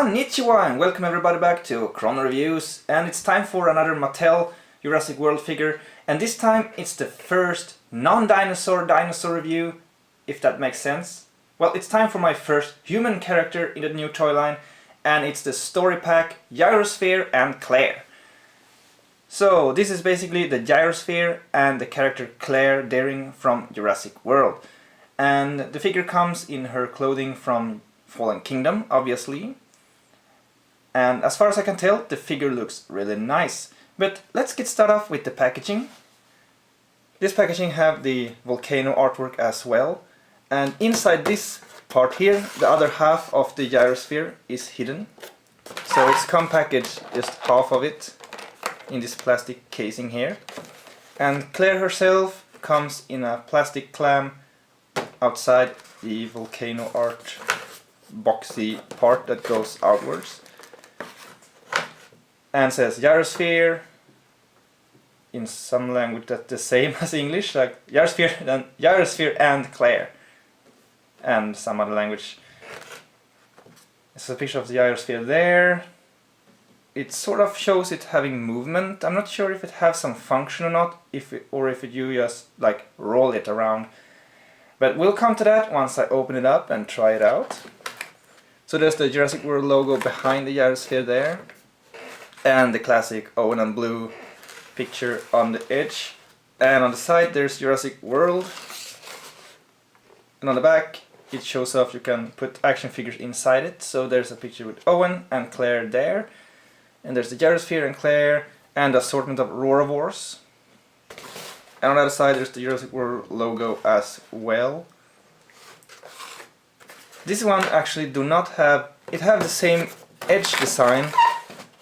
Konnichiwa and welcome everybody back to Chrono Reviews, and it's time for another Mattel Jurassic World figure, and this time it's the first non-dinosaur dinosaur review, if that makes sense. Well, it's time for my first human character in the new toy line, and it's the story pack Gyrosphere and Claire. So this is basically the Gyrosphere and the character Claire Daring from Jurassic World, and the figure comes in her clothing from Fallen Kingdom, obviously. And as far as I can tell, the figure looks really nice. But let's get started off with the packaging. This packaging have the volcano artwork as well. And inside this part here, the other half of the Gyrosphere is hidden. So it's come packaged, just half of it, in this plastic casing here. And Claire herself comes in a plastic clam outside the volcano art boxy part that goes outwards. And says Gyrosphere in some language that's the same as English, like Gyrosphere and Claire, and some other language. It's a picture of the Gyrosphere there. It sort of shows it having movement. I'm not sure if it has some function or not, or if you just like roll it around. But we'll come to that once I open it up and try it out. So there's the Jurassic World logo behind the Gyrosphere there, and the classic Owen and Blue picture on the edge, and on the side there's Jurassic World, and on the back it shows off you can put action figures inside it. So there's a picture with Owen and Claire there, and there's the Gyrosphere and Claire and assortment of Rorovores, and on the other side there's the Jurassic World logo as well. This one actually do not have, it have the same edge design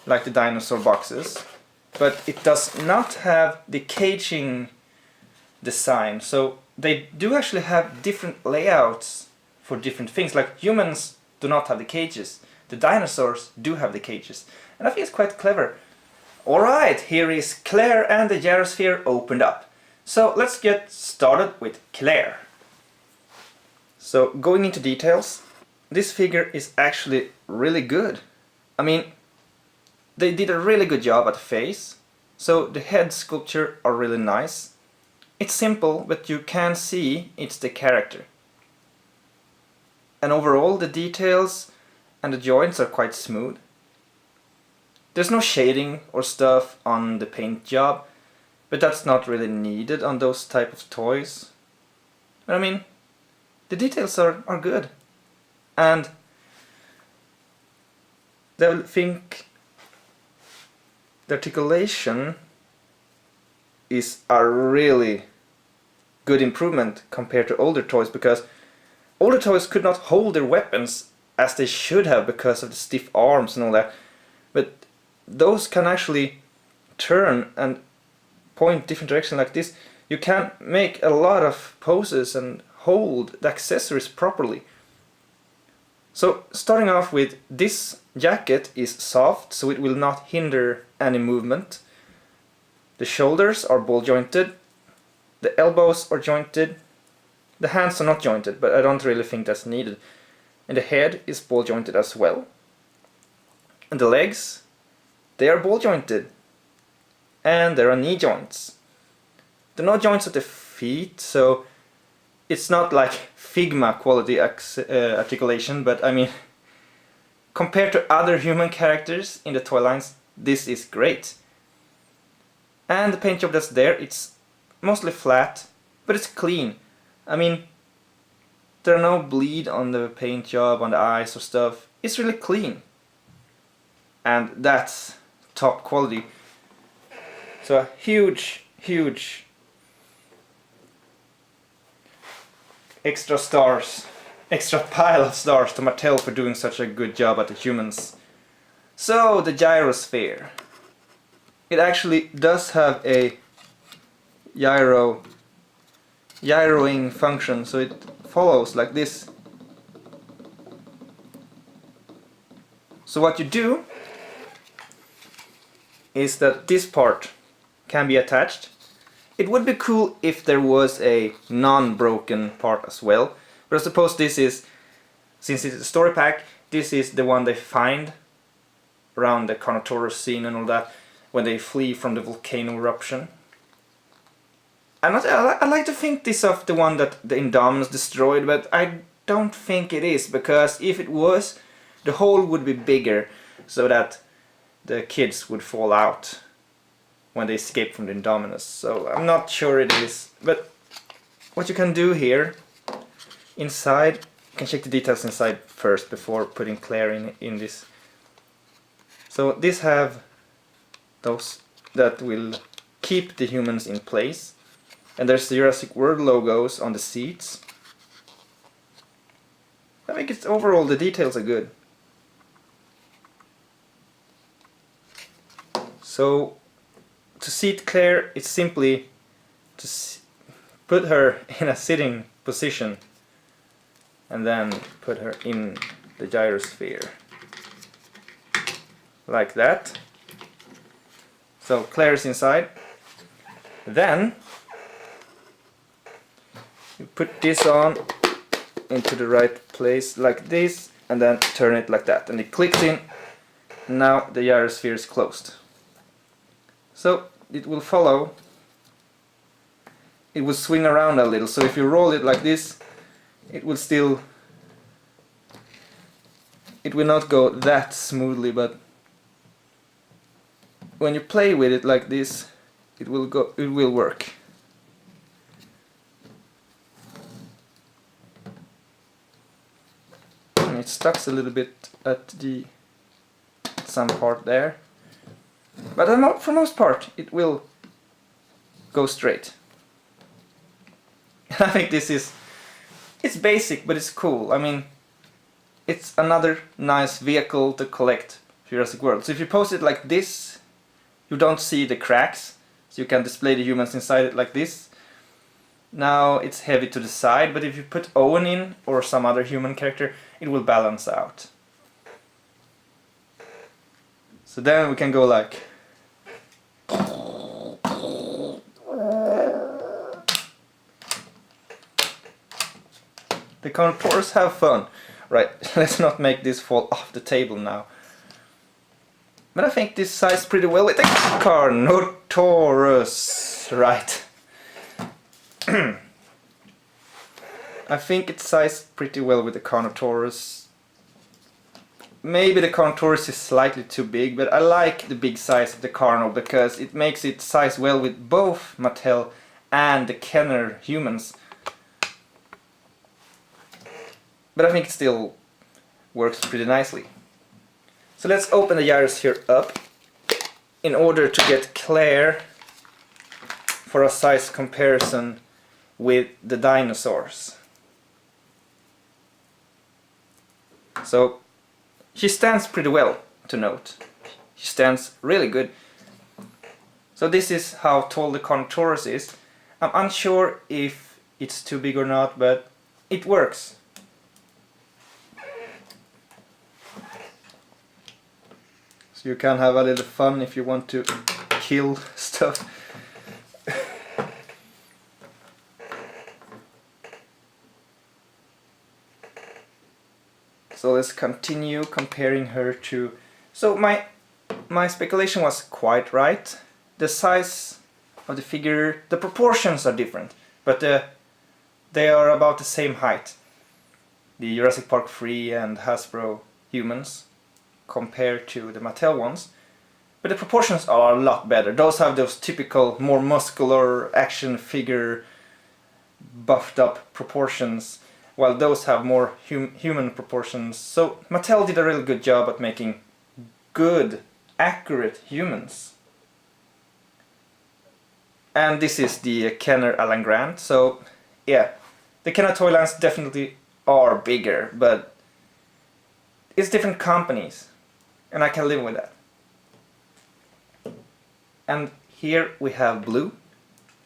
like the dinosaur boxes, but it does not have the caging design. So they do actually have different layouts for different things. Like humans do not have the cages, the dinosaurs do have the cages, and I think it's quite clever. Alright, here is Claire and the Gyrosphere opened up. So let's get started with Claire. So going into details, this figure is actually really good. I mean, they did a really good job at the face. So the head sculpture are really nice. It's simple, but you can see it's the character. And overall the details and the joints are quite smooth. There's no shading or stuff on the paint job, but that's not really needed on those type of toys. But I mean, the details are good. And I think the articulation is a really good improvement compared to older toys, because older toys could not hold their weapons as they should have because of the stiff arms and all that. But those can actually turn and point different directions like this. You can make a lot of poses and hold the accessories properly. So starting off with, this jacket is soft, so it will not hinder any movement. The shoulders are ball jointed, the elbows are jointed, the hands are not jointed, but I don't really think that's needed. And the head is ball jointed as well. And the legs, they are ball jointed. And there are knee joints. There are no joints at the feet, so it's not like Figma quality articulation, but I mean, compared to other human characters in the toy lines, this is great. And the paint job that's there, it's mostly flat, but it's clean. I mean, there are no bleed on the paint job, on the eyes or stuff. It's really clean. And that's top quality. So a huge extra pile of stars to Mattel for doing such a good job at the humans. So the Gyrosphere. It actually does have a gyroing function, so it follows like this. So what you do is that this part can be attached. It would be cool if there was a non-broken part as well, but I suppose this is, since it's a story pack, this is the one they find around the Carnotaurus scene and all that, when they flee from the volcano eruption. I like to think this of the one that the Indominus destroyed, but I don't think it is, because if it was, the hole would be bigger, so that the kids would fall out when they escape from the Indominus. So I'm not sure it is, but what you can do here, inside, you can check the details inside first before putting Claire in this. So these have those that will keep the humans in place, and there's the Jurassic World logos on the seats. I think it's overall the details are good. So to seat Claire, it's simply to put her in a sitting position and then put her in the gyrosphere like that. So Claire's inside. Then you put this on into the right place like this, and then turn it like that, and it clicks in. Now the gyrosphere is closed. So it will follow. It will swing around a little, so if you roll it like this, it will still, it will not go that smoothly, but when you play with it like this, it will work. And it stucks a little bit at some part there, but for most part it will go straight. I think it's basic, but it's cool. I mean, it's another nice vehicle to collect Jurassic World. So if you pose it like this, you don't see the cracks, so you can display the humans inside it like this. Now it's heavy to the side, but if you put Owen in, or some other human character, it will balance out. So then we can go like... The Carnotaurus have fun. Right, let's not make this fall off the table now. But I think this sized pretty well with the Carnotaurus. Right. I think it's sized pretty well with the Carnotaurus. Maybe the Carnotaurus is slightly too big, but I like the big size of the Carno because it makes it size well with both Mattel and the Kenner humans. But I think it still works pretty nicely. So let's open the gyrosphere up in order to get Claire for a size comparison with the dinosaurs. So she stands pretty well, to note. She stands really good. So this is how tall the Carnotaurus is. I'm unsure if it's too big or not, but it works. So you can have a little fun if you want to kill stuff. So let's continue comparing her to... So my speculation was quite right. The size of the figure, the proportions are different, but they are about the same height. The Jurassic Park 3 and Hasbro humans compared to the Mattel ones, but the proportions are a lot better. Those have those typical more muscular action figure buffed up proportions, while those have more human proportions. So Mattel did a really good job at making good, accurate humans. And this is the Kenner Alan Grant. So yeah, the Kenner Toylands definitely are bigger, but it's different companies, and I can live with that. And here we have Blue.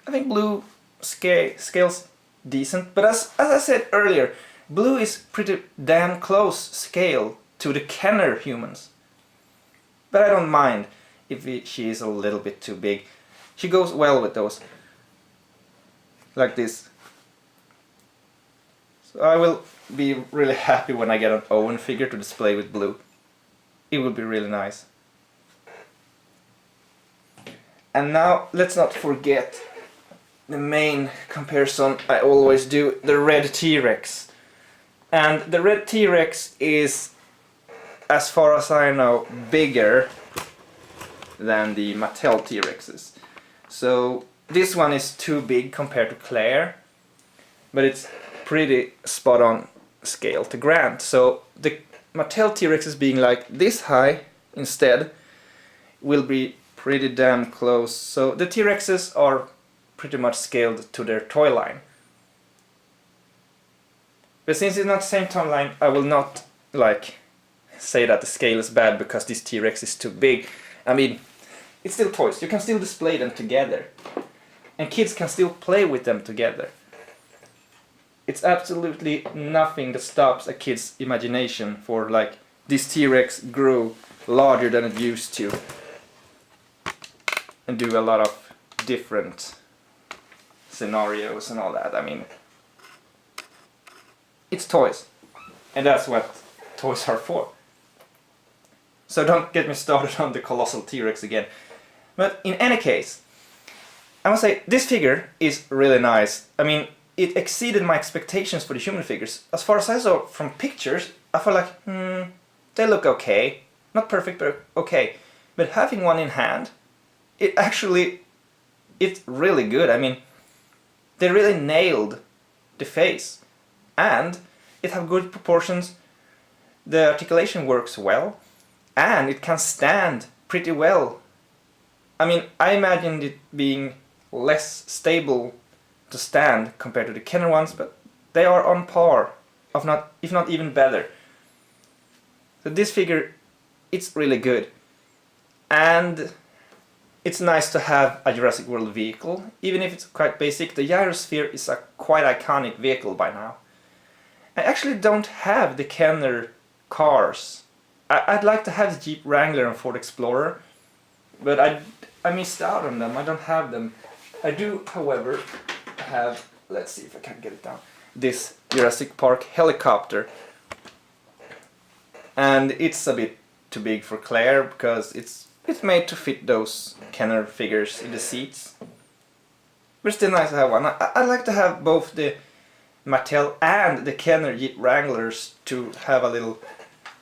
I think Blue scales decent, but as I said earlier, Blue is pretty damn close scale to the Kenner humans. But I don't mind if she is a little bit too big. She goes well with those. Like this. So I will be really happy when I get an Owen figure to display with blue. It would be really nice. And now let's not forget the main comparison I always do, the red T-Rex. And the red T-Rex is, as far as I know, bigger than the Mattel T-Rexes. So this one is too big compared to Claire, but it's pretty spot on scale to Grant. So the Mattel T-Rexes being like this high instead will be pretty damn close. So the T-Rexes are pretty much scaled to their toy line. But since it's not the same toy line, I will not like say that the scale is bad because this T-Rex is too big. I mean, it's still toys. You can still display them together. And kids can still play with them together. It's absolutely nothing that stops a kid's imagination for like this T-Rex grew larger than it used to and do a lot of different scenarios and all that. I mean, it's toys, and that's what toys are for. So don't get me started on the colossal T-Rex again. But in any case, I must say this figure is really nice. I mean, it exceeded my expectations for the human figures. As far as I saw from pictures, I felt like, they look okay. Not perfect, but okay. But having one in hand, it's really good. I mean, they really nailed the face. And it have good proportions. The articulation works well. And it can stand pretty well. I mean, I imagined it being less stable to stand compared to the Kenner ones, but they are on par, if not even better. So this figure, it's really good. And it's nice to have a Jurassic World vehicle, even if it's quite basic. The Gyrosphere is a quite iconic vehicle by now. I actually don't have the Kenner cars. I'd like to have the Jeep Wrangler and Ford Explorer, but I missed out on them. I don't have them. I do, however, have, let's see if I can get it down, this Jurassic Park helicopter. And it's a bit too big for Claire because it's made to fit those Kenner figures in the seats. But it's still nice to have one. I'd like to have both the Mattel and the Kenner Jeep Wranglers to have a little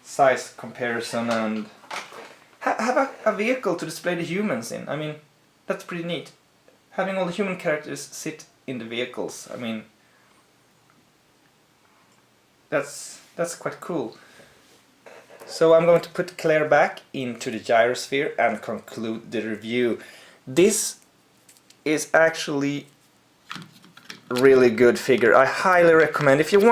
size comparison and have a vehicle to display the humans in. I mean, that's pretty neat. Having all the human characters sit in the vehicles, I mean, that's quite cool. So I'm going to put Claire back into the Gyrosphere and conclude the review. This is actually a really good figure. I highly recommend. If you're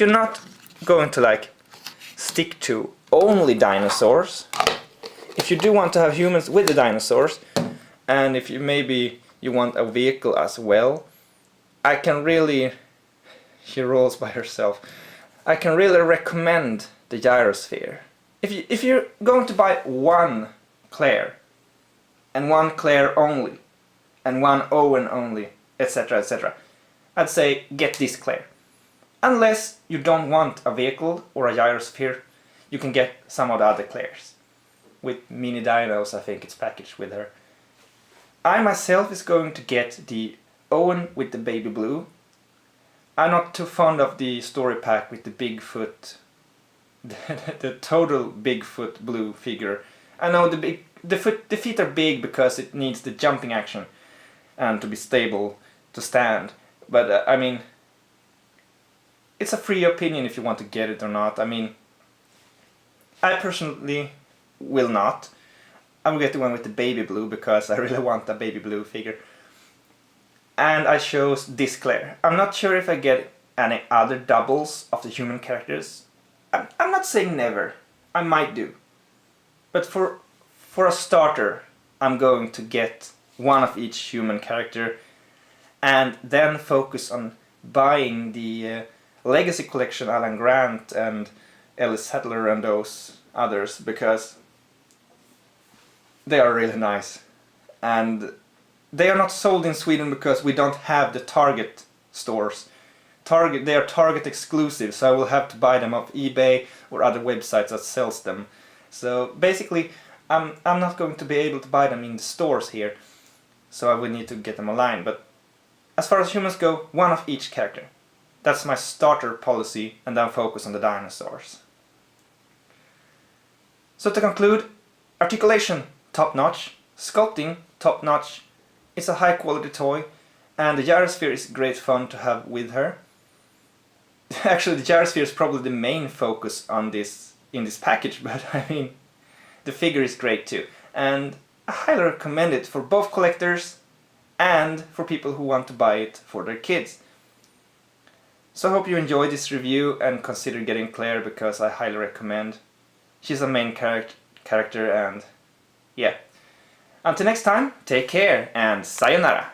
not going to like stick to only dinosaurs, if you do want to have humans with the dinosaurs, and if you want a vehicle as well, I can really, she rolls by herself, I can really recommend the Gyrosphere. If you're going to buy one Claire, and one Claire only, and one Owen only, etc, etc, I'd say get this Claire. Unless you don't want a vehicle or a Gyrosphere, you can get some of the other Claires. With mini dinos, I think it's packaged with her. I myself is going to get the Owen with the baby blue. I'm not too fond of the story pack with the Bigfoot, the total Bigfoot blue figure. I know the feet are big because it needs the jumping action and to be stable to stand. But I mean, it's a free opinion if you want to get it or not. I mean, I personally will not. I will get the one with the baby blue because I really want a baby blue figure. And I chose this Claire. I'm not sure if I get any other doubles of the human characters. I'm not saying never. I might do. But for a starter, I'm going to get one of each human character and then focus on buying the Legacy Collection Alan Grant and Ellis Sattler and those others because they are really nice. And they are not sold in Sweden because we don't have the Target stores. they are Target exclusive, so I will have to buy them off eBay or other websites that sells them. So basically, I'm not going to be able to buy them in the stores here, so I will need to get them online. But as far as humans go, one of each character. That's my starter policy, and then focus on the dinosaurs. So to conclude, articulation, top notch, sculpting, top notch, it's a high quality toy, and the Gyrosphere is great fun to have with her. Actually, the Gyrosphere is probably the main focus on this in this package, but I mean, the figure is great too, and I highly recommend it for both collectors and for people who want to buy it for their kids. So I hope you enjoyed this review and consider getting Claire, because I highly recommend. She's a main character, and yeah. Until next time, take care and sayonara!